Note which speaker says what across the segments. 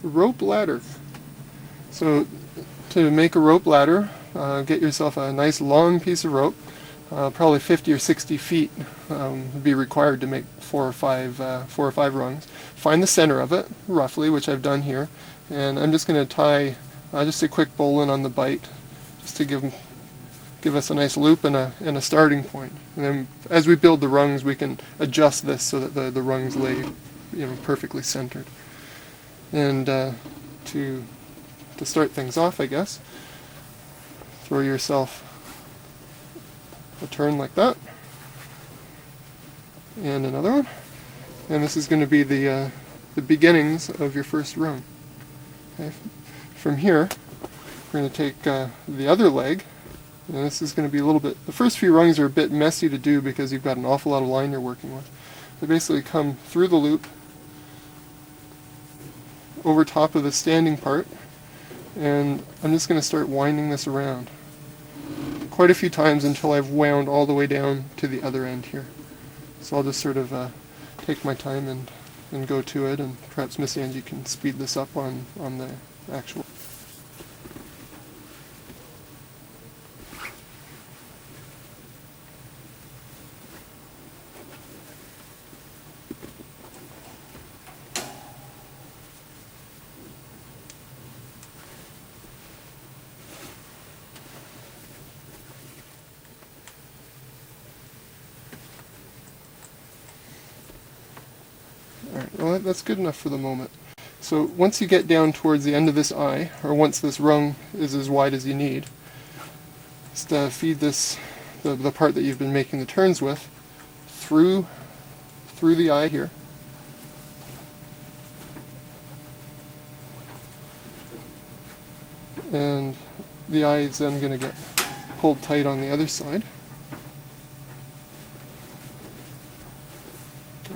Speaker 1: rope ladder. So to make a rope ladder, get yourself a nice long piece of rope. Probably 50 or 60 feet would be required to make four or five rungs. Find the center of it, roughly, which I've done here, and I'm just going to tie just a quick bowline on the bight, just to give us a nice loop and a starting point. And then as we build the rungs, we can adjust this so that the rungs lay, perfectly centered. And to start things off, I guess, throw yourself a turn like that, and another one, and this is going to be the beginnings of your first rung. Okay. From here, we're going to take the other leg, and this is going to be a little bit, the first few rungs are a bit messy to do because you've got an awful lot of line you're working with. They basically come through the loop, over top of the standing part, and I'm just going to start winding this around quite a few times until I've wound all the way down to the other end here. So I'll just sort of take my time and go to it, and perhaps Miss Angie can speed this up on the actual. Alright, well that's good enough for the moment. So once you get down towards the end of this eye, or once this rung is as wide as you need, just feed this, the part that you've been making the turns with, through the eye here. And the eye is then going to get pulled tight on the other side.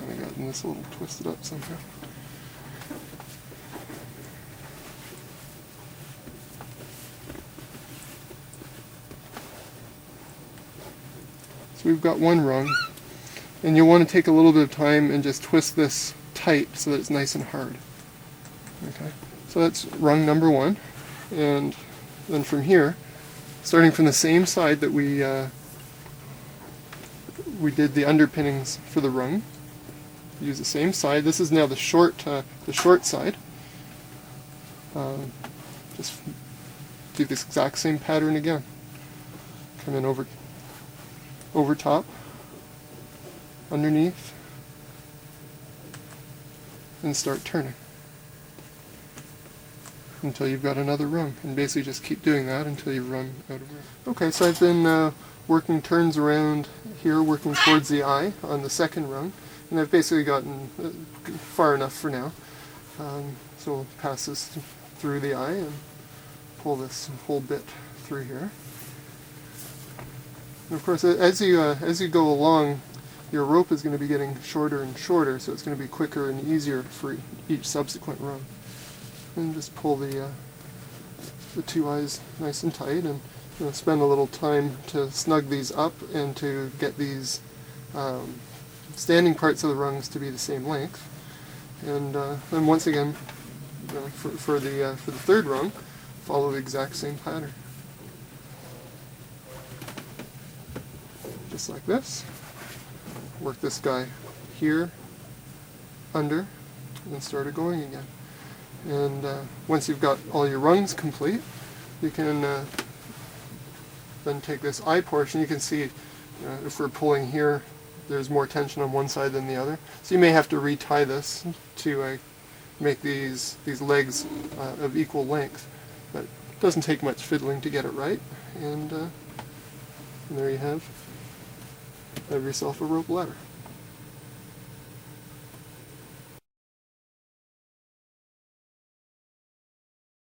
Speaker 1: I got this a little twisted up somehow. So we've got one rung, and you'll want to take a little bit of time and just twist this tight so that it's nice and hard. Okay, so that's rung number one, and then from here, starting from the same side that we did the underpinnings for the rung, use the same side. This is now the short side. Just do this exact same pattern again. Come in over top, underneath, and start turning until you've got another rung, and basically just keep doing that until you run out of room. Okay, so I've been working turns around here, working towards the eye on the second rung, and I've basically gotten far enough for now. So we'll pass this through the eye and pull this whole bit through here. And of course, as you go along, your rope is going to be getting shorter and shorter, so it's going to be quicker and easier for each subsequent rung. And just pull the two eyes nice and tight, and spend a little time to snug these up and to get these standing parts of the rungs to be the same length. And then once again, for the third rung, follow the exact same pattern. Just like this. Work this guy here, under, and then start it going again. And once you've got all your rungs complete, you can then take this eye portion. You can see if we're pulling here, there's more tension on one side than the other. So you may have to retie this to make these legs of equal length. But it doesn't take much fiddling to get it right. And there you have yourself a rope ladder.